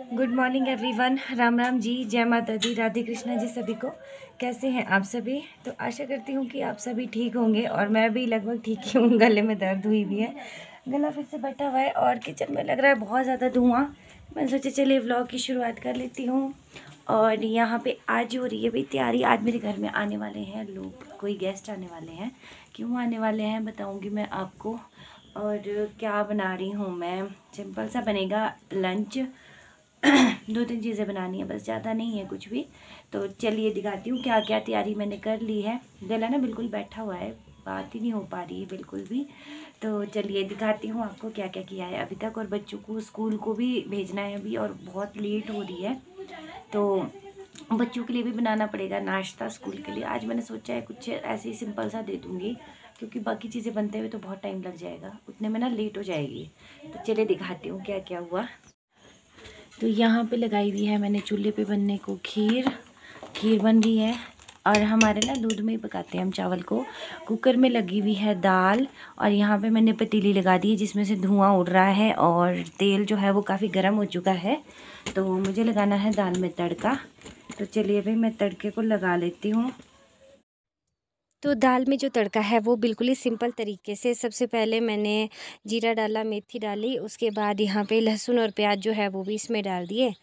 Good morning everyone. Ram Ram ji, जय माता दी, राधे कृष्णा जी सभी को। कैसे हैं आप सभी? तो आशा करती हूँ कि आप सभी ठीक होंगे और मैं भी लगभग ठीक ही हूँ। गले में दर्द हुई भी है, गला फिर से बैठा हुआ है और किचन में लग रहा है बहुत ज़्यादा धुआं। मैं सोचा चलिए व्लॉग की शुरुआत कर लेती हूँ। और यहाँ पे आज हो रही है भाई तैयारी। आज मेरे घर में आने वाले हैं लोग, कोई गेस्ट आने वाले हैं। क्यों आने वाले हैं बताऊँगी मैं आपको। और क्या बना रही हूँ मैं, सिंपल सा बनेगा लंच। 2-3 चीज़ें बनानी है बस, ज़्यादा नहीं है कुछ भी। तो चलिए दिखाती हूँ क्या क्या तैयारी मैंने कर ली है। गला ना बिल्कुल बैठा हुआ है, बात ही नहीं हो पा रही है बिल्कुल भी। तो चलिए दिखाती हूँ आपको क्या क्या किया है अभी तक। और बच्चों को स्कूल को भी भेजना है अभी और बहुत लेट हो रही है, तो बच्चों के लिए भी बनाना पड़ेगा नाश्ता स्कूल के लिए। आज मैंने सोचा है कुछ ऐसे ही सिंपल सा दे दूँगी, क्योंकि बाकी चीज़ें बनते हुए तो बहुत टाइम लग जाएगा, उतने में ना लेट हो जाएगी। तो चलिए दिखाती हूँ क्या क्या हुआ। तो यहाँ पे लगाई हुई है मैंने चूल्हे पे बनने को खीर। खीर बन रही है और हमारे ना दूध में ही पकाते हैं हम चावल को। कुकर में लगी हुई है दाल और यहाँ पे मैंने पतीली लगा दी है जिसमें से धुआं उड़ रहा है और तेल जो है वो काफ़ी गर्म हो चुका है। तो मुझे लगाना है दाल में तड़का। तो चलिए भाई मैं तड़के को लगा लेती हूँ। तो दाल में जो तड़का है वो बिल्कुल ही सिंपल तरीके से, सबसे पहले मैंने जीरा डाला, मेथी डाली, उसके बाद यहाँ पे लहसुन और प्याज जो है वो भी इसमें डाल दिए।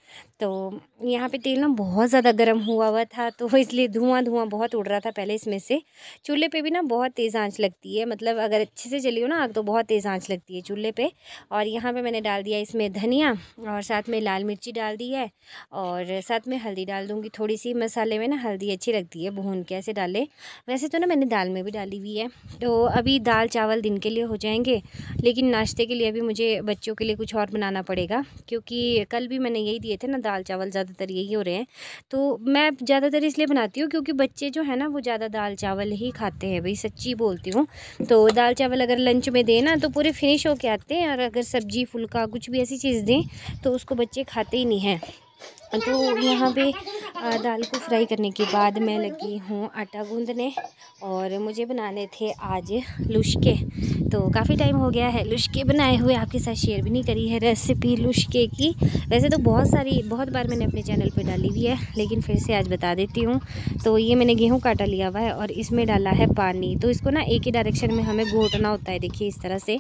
तो यहाँ पे तेल ना बहुत ज़्यादा गर्म हुआ था, तो इसलिए धुआं धुआं बहुत उड़ रहा था पहले इसमें से। चूल्हे पे भी ना बहुत तेज़ आंच लगती है, मतलब अगर अच्छे से जली हो ना आग तो बहुत तेज़ आंच लगती है चूल्हे पे। और यहाँ पे मैंने डाल दिया इसमें धनिया और साथ में लाल मिर्ची डाल दी है और साथ में हल्दी डाल दूँगी थोड़ी सी। मसाले में ना हल्दी अच्छी लगती है भून के ऐसे डाले, वैसे तो ना मैंने दाल में भी डाली हुई है। तो अभी दाल चावल दिन के लिए हो जाएंगे, लेकिन नाश्ते के लिए अभी मुझे बच्चों के लिए कुछ और बनाना पड़ेगा, क्योंकि कल भी मैंने यही दिए थे ना दाल चावल, ज़्यादातर यही हो रहे हैं। तो मैं ज़्यादातर इसलिए बनाती हूँ क्योंकि बच्चे जो है ना वो ज़्यादा दाल चावल ही खाते हैं भाई, सच्ची बोलती हूँ। तो दाल चावल अगर लंच में दें ना तो पूरे फिनिश होके आते हैं, और अगर सब्जी फुल्का कुछ भी ऐसी चीज़ दें तो उसको बच्चे खाते ही नहीं हैं। तो यहाँ पे दाल को फ्राई करने के बाद मैं लगी हूँ आटा गूंदने, और मुझे बनाने थे आज लुश्के। तो काफ़ी टाइम हो गया है लुश्के बनाए हुए, आपके साथ शेयर भी नहीं करी है रेसिपी लुश्के की। वैसे तो बहुत बार मैंने अपने चैनल पे डाली हुई है, लेकिन फिर से आज बता देती हूँ। तो ये मैंने गेहूँ का आटा लिया हुआ है और इसमें डाला है पानी। तो इसको ना एक ही डायरेक्शन में हमें घोटना होता है, देखिए इस तरह से,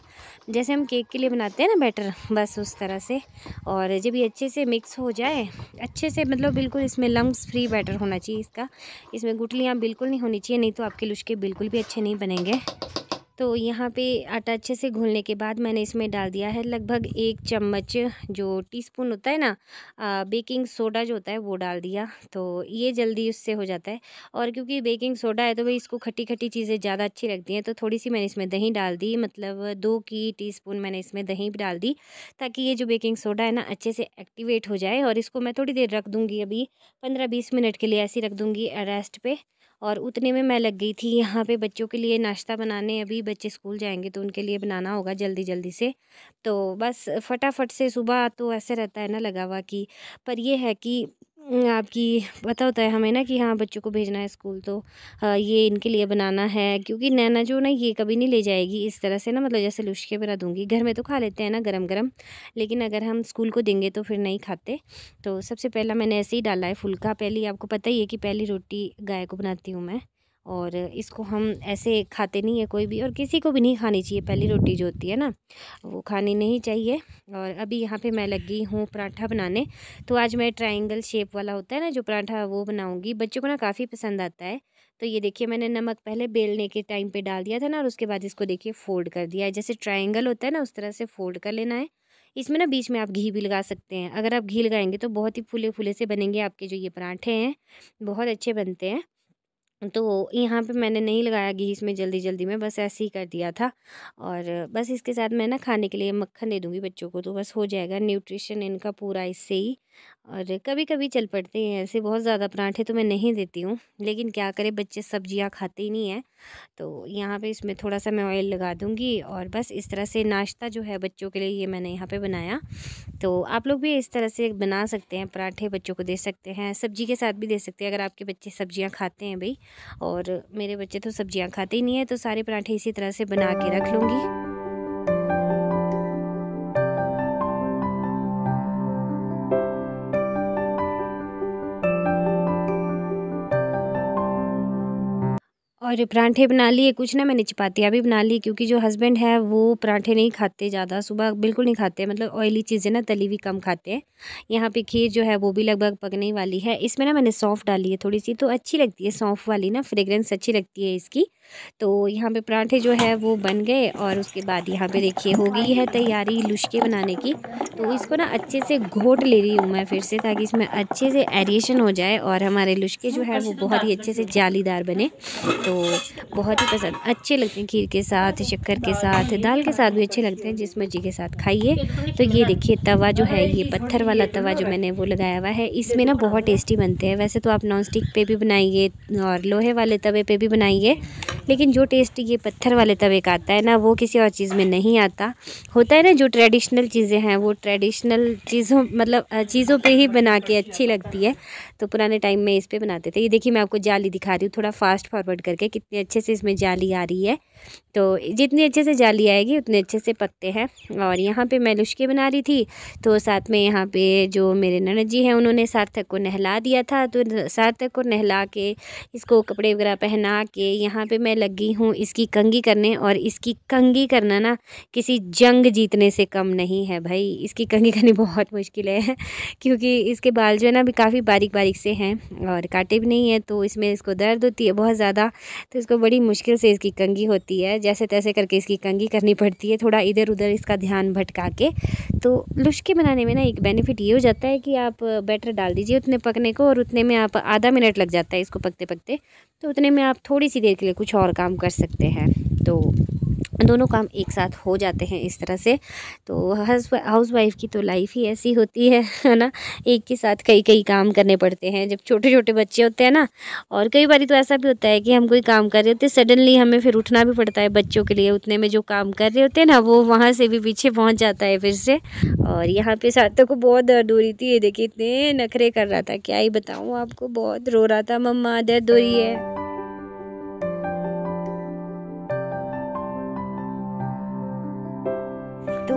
जैसे हम केक के लिए बनाते हैं ना बैटर, बस उस तरह से। और जब ये अच्छे से मिक्स हो जाए अच्छे से, मतलब बिल्कुल इसमें लम्स फ्री बैटर होना चाहिए इसका, इसमें गुठलियाँ बिल्कुल नहीं होनी चाहिए, नहीं तो आपके लुश्के बिल्कुल भी अच्छे नहीं बनेंगे। तो यहाँ पे आटा अच्छे से घुलने के बाद मैंने इसमें डाल दिया है लगभग 1 चम्मच, जो टीस्पून होता है ना बेकिंग सोडा जो होता है वो डाल दिया। तो ये जल्दी उससे हो जाता है, और क्योंकि बेकिंग सोडा है तो भाई इसको खट्टी खट्टी चीज़ें ज़्यादा अच्छी लगती हैं, तो थोड़ी सी मैंने इसमें दही डाल दी, मतलब 2 की टीस्पून मैंने इसमें दही भी डाल दी, ताकि ये जो बेकिंग सोडा है ना अच्छे से एक्टिवेट हो जाए। और इसको मैं थोड़ी देर रख दूँगी, अभी 15-20 मिनट के लिए ऐसे ही रख दूँगी रेस्ट पे। और उतने में मैं लग गई थी यहाँ पे बच्चों के लिए नाश्ता बनाने। अभी बच्चे स्कूल जाएंगे तो उनके लिए बनाना होगा जल्दी जल्दी से। तो बस फटाफट से, सुबह तो ऐसे रहता है ना लगा हुआ कि, पर ये है कि आपकी पता होता है हमें ना कि हाँ बच्चों को भेजना है स्कूल, तो ये इनके लिए बनाना है। क्योंकि नैना जो ना ये कभी नहीं ले जाएगी इस तरह से ना, मतलब जैसे लुश्के बना दूँगी, घर में तो खा लेते हैं ना गरम गरम, लेकिन अगर हम स्कूल को देंगे तो फिर नहीं खाते। तो सबसे पहला मैंने ऐसे ही डाला है फुल्का। पहली, आपको पता ही है कि पहली रोटी गाय को बनाती हूँ मैं, और इसको हम ऐसे खाते नहीं है कोई भी, और किसी को भी नहीं खानी चाहिए पहली रोटी जो होती है ना, वो खानी नहीं चाहिए। और अभी यहाँ पे मैं लगी हूँ पराठा बनाने। तो आज मैं ट्रायंगल शेप वाला होता है ना जो पराठा, वो बनाऊँगी। बच्चों को ना काफ़ी पसंद आता है। तो ये देखिए मैंने नमक पहले बेलने के टाइम पे डाल दिया था ना, और उसके बाद इसको देखिए फोल्ड कर दिया है, जैसे ट्रायंगल होता है ना उस तरह से फोल्ड कर लेना है। इसमें ना बीच में आप घी भी लगा सकते हैं, अगर आप घी लगाएंगे तो बहुत ही फूले फूले से बनेंगे आपके जो ये पराठे हैं, बहुत अच्छे बनते हैं। तो यहाँ पे मैंने नहीं लगाया घी इसमें जल्दी जल्दी में, बस ऐसे ही कर दिया था। और बस इसके साथ मैं ना खाने के लिए मक्खन दे दूँगी बच्चों को, तो बस हो जाएगा न्यूट्रिशन इनका पूरा इससे ही। और कभी कभी चल पड़ते हैं ऐसे, बहुत ज़्यादा पराठे तो मैं नहीं देती हूँ, लेकिन क्या करें बच्चे सब्जियाँ खाते ही नहीं हैं। तो यहाँ पे इसमें थोड़ा सा मैं ऑयल लगा दूँगी, और बस इस तरह से नाश्ता जो है बच्चों के लिए ये मैंने यहाँ पे बनाया। तो आप लोग भी इस तरह से बना सकते हैं, पराठे बच्चों को दे सकते हैं, सब्जी के साथ भी दे सकते हैं अगर आपके बच्चे सब्जियां खाते हैं भाई। और मेरे बच्चे तो सब्जियां खाते ही नहीं है, तो सारे पराठे इसी तरह से बना के रख लूँगी। और परांठे बना लिए, कुछ ना मैंने चपातियाँ भी बना ली, क्योंकि जो हस्बैंड है वो परांठे नहीं खाते ज़्यादा, सुबह बिल्कुल नहीं खाते, मतलब ऑयली चीज़ें ना तली हुई कम खाते हैं। यहाँ पे खीर जो है वो भी लगभग पकने ही वाली है। इसमें ना मैंने सौंफ डाली है थोड़ी सी, तो अच्छी लगती है सौंफ वाली ना, फ्रेगरेंस अच्छी लगती है इसकी। तो यहाँ पे परांठे जो है वो बन गए और उसके बाद यहाँ पे देखिए हो गई है तैयारी लुश्के बनाने की। तो इसको ना अच्छे से घोट ले रही हूँ मैं फिर से, ताकि इसमें अच्छे से एरिएशन हो जाए और हमारे लुश्के जो है वो बहुत ही अच्छे से जालीदार बने। तो बहुत ही पसंद अच्छे लगते हैं खीर के साथ, शक्कर के साथ, दाल के साथ भी अच्छे लगते हैं, जिस मर्जी के साथ खाइए। तो ये देखिए तवा जो है, ये पत्थर वाला तवा जो मैंने वो लगाया हुआ है, इसमें ना बहुत टेस्टी बनते हैं। वैसे तो आप नॉन स्टिक पे भी बनाइए और लोहे वाले तवे पे भी बनाइए, लेकिन जो टेस्ट ये पत्थर वाले तवे का आता है ना, वो किसी और चीज़ में नहीं आता। होता है ना, जो ट्रेडिशनल चीज़ें हैं वो ट्रेडिशनल चीज़ों मतलब चीज़ों पे ही बना के अच्छी लगती है। तो पुराने टाइम में इस पे बनाते थे। ये देखिए मैं आपको जाली दिखा रही हूँ थोड़ा फास्ट फॉरवर्ड करके, कितने अच्छे से इसमें जाली आ रही है। तो जितनी अच्छे से जाली आएगी उतने अच्छे से पकते हैं। और यहाँ पे मैं लुश्के बना रही थी, तो साथ में यहाँ पे जो मेरे ननद जी हैं उन्होंने सार्थक को नहला दिया था। तो सार्थक को नहला के इसको कपड़े वगैरह पहना के यहाँ पे मैं लगी हूँ इसकी कंघी करने। और इसकी कंघी करना ना किसी जंग जीतने से कम नहीं है भाई, इसकी कंघी करनी बहुत मुश्किल है क्योंकि इसके बाल जो है ना अभी काफ़ी बारीक बारीक से हैं और काटे भी नहीं है, तो इसमें इसको दर्द होती है बहुत ज़्यादा। तो इसको बड़ी मुश्किल से इसकी कंघी होती है, जैसे तैसे करके इसकी कंघी करनी पड़ती है, थोड़ा इधर उधर इसका ध्यान भटका के। तो लुश्के बनाने में ना एक बेनिफिट ये हो जाता है कि आप बैटर डाल दीजिए उतने पकने को, और उतने में आप आधा मिनट लग जाता है इसको पकते पकते, तो उतने में आप थोड़ी सी देर के लिए कुछ और काम कर सकते हैं। तो दोनों काम एक साथ हो जाते हैं इस तरह से। तो हाउस वाइफ की तो लाइफ ही ऐसी होती है ना, एक के साथ कई कई काम करने पड़ते हैं जब छोटे छोटे बच्चे होते हैं ना। और कई बार तो ऐसा भी होता है कि हम कोई काम कर रहे होते हैं, सडनली हमें फिर उठना भी पड़ता है बच्चों के लिए, उतने में जो काम कर रहे होते हैं ना वो वहाँ से भी पीछे पहुँच जाता है फिर से। और यहाँ पे सार्थक को बहुत दर्द हो रही थी, ये देखिए इतने नखरे कर रहा था, क्या ही बताऊँ आपको, बहुत रो रहा था, मम्मा दर्द हो रही है। तो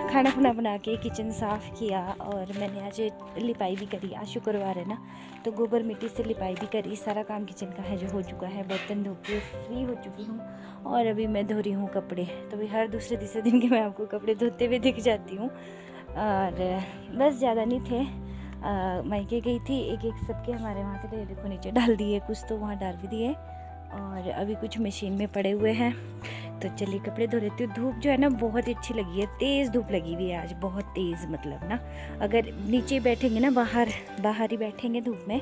खाना खुना बना के किचन साफ़ किया और मैंने आज लिपाई भी करी, आज शुक्रवार है ना, तो गोबर मिट्टी से लिपाई भी करी। सारा काम किचन का है जो हो चुका है, बर्तन धो के फ्री हो चुकी हूँ और अभी मैं धो रही हूँ कपड़े। तो भी हर दूसरे तीसरे दिन के मैं आपको कपड़े धोते हुए दिख जाती हूँ। और बस ज़्यादा नहीं थे, मायके गई थी, एक एक सबके हमारे वहाँ से देखो नीचे डाल दिए, कुछ तो वहाँ डाल भी दिए और अभी कुछ मशीन में पड़े हुए हैं। तो चलिए कपड़े धो लेती हूँ। धूप जो है ना बहुत ही अच्छी लगी है, तेज़ धूप लगी हुई है आज, बहुत तेज़, मतलब ना अगर नीचे बैठेंगे ना, बाहर ही बैठेंगे धूप में,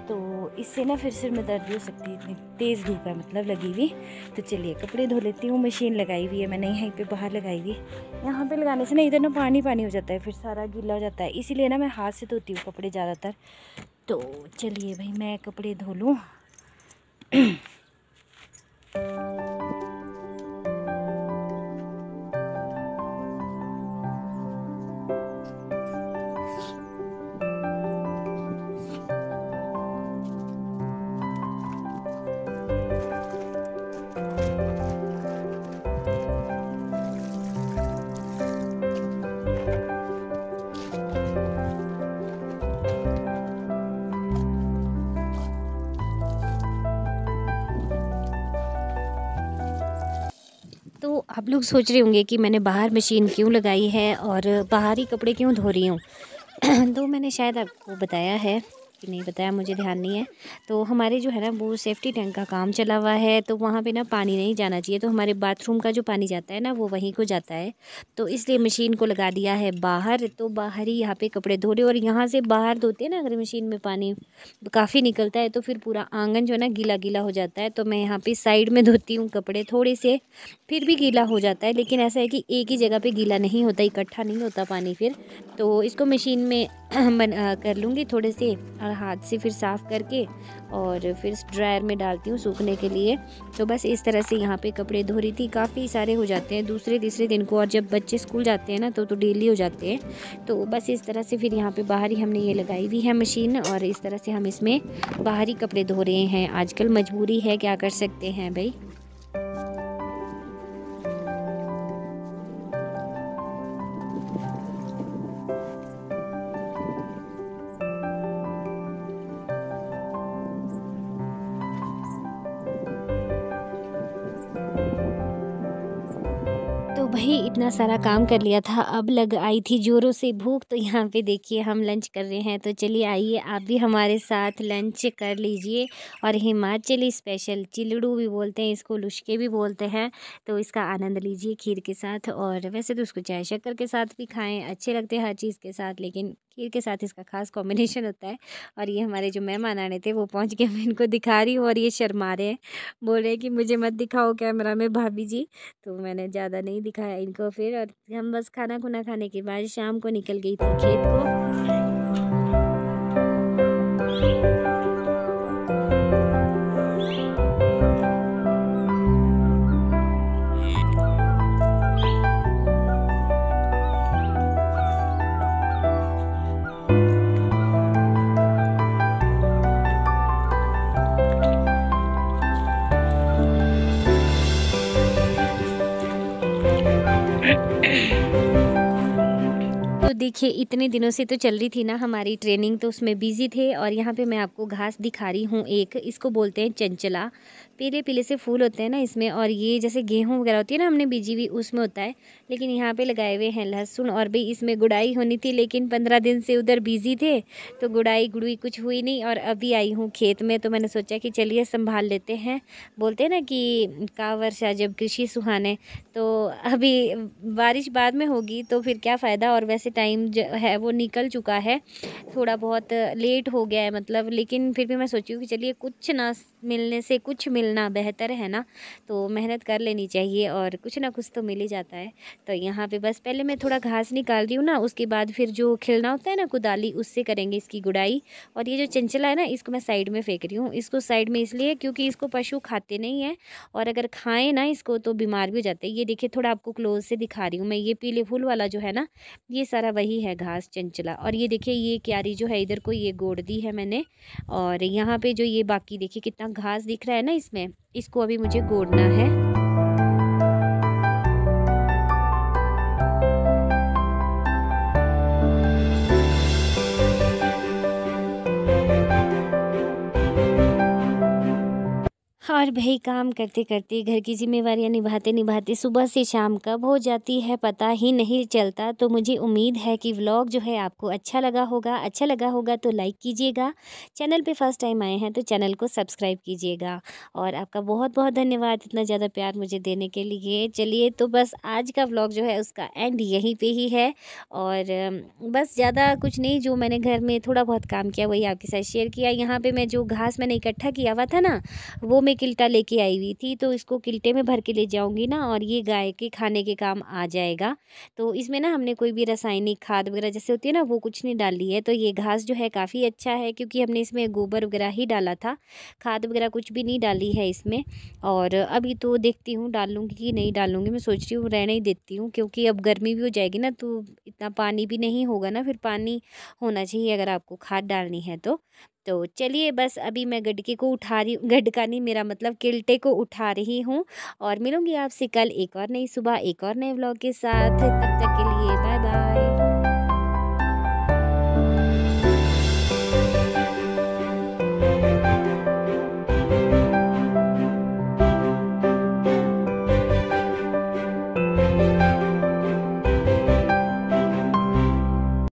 तो इससे ना फिर सिर में दर्द भी हो सकती है, इतनी तेज़ धूप है मतलब लगी हुई। तो चलिए कपड़े धो लेती हूँ। मशीन लगाई हुई है मैंने यहीं पे बाहर लगाई हुई, यहाँ पे लगाने से ना इधर ना पानी पानी हो जाता है, फिर सारा गीला हो जाता है, इसीलिए ना मैं हाथ से धोती हूँ कपड़े ज़्यादातर। तो चलिए भाई मैं कपड़े धो लूँ। तो आप लोग सोच रहे होंगे कि मैंने बाहर मशीन क्यों लगाई है और बाहर ही कपड़े क्यों धो रही हूँ। तो मैंने शायद आपको बताया है कि नहीं बताया, मुझे ध्यान नहीं है। तो हमारे जो है ना वो सेफ्टी टैंक का काम चला हुआ है, तो वहाँ पे ना पानी नहीं जाना चाहिए, तो हमारे बाथरूम का जो पानी जाता है ना वो वहीं को जाता है। तो इसलिए मशीन को लगा दिया है बाहर, तो बाहर ही यहाँ पे कपड़े धो रहे। और यहाँ से बाहर धोते हैं ना अगर मशीन में पानी काफ़ी निकलता है, तो फिर पूरा आंगन जो है ना गीला गीला हो जाता है। तो मैं यहाँ पे साइड में धोती हूँ कपड़े, थोड़े से फिर भी गीला हो जाता है, लेकिन ऐसा है कि एक ही जगह पे गीला नहीं होता, इकट्ठा नहीं होता पानी फिर। तो इसको मशीन में कर लूँगी थोड़े से, और हाथ से फिर साफ़ करके और फिर ड्रायर में डालती हूँ सूखने के लिए। तो बस इस तरह से यहाँ पे कपड़े धो रही थी, काफ़ी सारे हो जाते हैं दूसरे तीसरे दिन को, और जब बच्चे स्कूल जाते हैं ना तो डेली हो जाते हैं। तो बस इस तरह से फिर यहाँ पे बाहर ही हमने ये लगाई हुई है मशीन, और इस तरह से हम इसमें बाहर ही कपड़े धो रहे हैं। आजकल मजबूरी है, क्या कर सकते हैं भाई। भाई इतना सारा काम कर लिया था, अब लग आई थी ज़ोरों से भूख। तो यहाँ पे देखिए हम लंच कर रहे हैं, तो चलिए आइए आप भी हमारे साथ लंच कर लीजिए। और हिमाचली स्पेशल चिलड़ू भी बोलते हैं इसको, लुश्के भी बोलते हैं, तो इसका आनंद लीजिए खीर के साथ। और वैसे तो उसको चाय शक्कर के साथ भी खाएं, अच्छे लगते हैं हर चीज़ के साथ, लेकिन खीर के साथ इसका खास कॉम्बिनेशन होता है। और ये हमारे जो मेहमान आने थे वो पहुँच गए, मैं इनको दिखा रही हूँ और ये शर्मा रहे हैं, बोल रहे हैं कि मुझे मत दिखाओ कैमरा में भाभी जी। तो मैंने ज़्यादा नहीं दिखाया इनको फिर, और हम बस खाना खुना खाने के बाद शाम को निकल गई थी खेत को। तो देखिए इतने दिनों से तो चल रही थी ना हमारी ट्रेनिंग, तो उसमें बिज़ी थे। और यहाँ पे मैं आपको घास दिखा रही हूँ एक, इसको बोलते हैं चंचला। पीले पीले से फूल होते हैं ना इसमें, और ये जैसे गेहूँ वगैरह होती है ना हमने बीजी हुई उसमें होता है, लेकिन यहाँ पे लगाए हुए हैं लहसुन। और भी इसमें गुड़ाई होनी थी, लेकिन 15 दिन से उधर बिज़ी थे तो गुड़ाई गुड़ुई कुछ हुई नहीं। और अभी आई हूँ खेत में, तो मैंने सोचा कि चलिए संभाल लेते हैं। बोलते हैं ना कि का वर्षा जब कृषि सुहाने, तो अभी बारिश बाद में होगी तो फिर क्या फ़ायदा। और वैसे टाइम जो है वो निकल चुका है, थोड़ा बहुत लेट हो गया है मतलब, लेकिन फिर भी मैं सोची हूँ कि चलिए कुछ ना मिलने से कुछ मिलना बेहतर है ना, तो मेहनत कर लेनी चाहिए और कुछ ना कुछ तो मिल ही जाता है। तो यहाँ पे बस पहले मैं थोड़ा घास निकाल रही हूँ ना, उसके बाद फिर जो खिलना होता है ना कुदाली, उससे करेंगे इसकी गुड़ाई। और ये जो चंचला है ना, इसको मैं साइड में फेंक रही हूँ। इसको साइड में इसलिए क्योंकि इसको पशु खाते नहीं हैं, और अगर खाएं ना इसको तो बीमार भी हो जाते हैं। ये देखिए थोड़ा आपको क्लोज से दिखा रही हूँ मैं, ये पीले फूल वाला जो है ना, ये सारा वही है घास चंचला। और ये देखिए ये क्यारी जो है इधर को ये गोड़ दी है मैंने। और यहाँ पे जो ये बाकी देखिए कितना घास दिख रहा है ना इसमें, इसको अभी मुझे गोड़ना है। और भाई काम करते करते घर की जिम्मेवारियां निभाते निभाते सुबह से शाम कब हो जाती है पता ही नहीं चलता। तो मुझे उम्मीद है कि व्लॉग जो है आपको अच्छा लगा होगा तो लाइक कीजिएगा। चैनल पे फर्स्ट टाइम आए हैं तो चैनल को सब्सक्राइब कीजिएगा। और आपका बहुत बहुत धन्यवाद इतना ज़्यादा प्यार मुझे देने के लिए। चलिए तो बस आज का व्लॉग जो है उसका एंड यहीं पे ही है। और बस ज़्यादा कुछ नहीं, जो मैंने घर में थोड़ा बहुत काम किया वही आपके साथ शेयर किया। यहाँ पे मैं जो घास मैंने इकट्ठा किया हुआ था ना, वो मैं किल्टा लेके आई हुई थी, तो इसको किल्टे में भर के ले जाऊंगी ना, और ये गाय के खाने के काम आ जाएगा। तो इसमें ना हमने कोई भी रासायनिक खाद वगैरह जैसे होती है ना वो कुछ नहीं डाली है। तो ये घास जो है काफ़ी अच्छा है, क्योंकि हमने इसमें गोबर वगैरह ही डाला था, खाद वगैरह कुछ भी नहीं डाली है इसमें। और अभी तो देखती हूँ डालूंगी कि नहीं डालूंगी, मैं सोच रही हूँ रहने ही देती हूँ, क्योंकि अब गर्मी भी हो जाएगी ना तो इतना पानी भी नहीं होगा ना, फिर पानी होना चाहिए अगर आपको खाद डालनी है तो चलिए बस अभी मैं गडके को उठा रही हूँ, गडका नहीं मेरा मतलब किल्टे को उठा रही हूँ। और मिलूंगी आपसे कल एक और नई सुबह एक और नए व्लॉग के साथ। तब तक के लिए बाय बाय।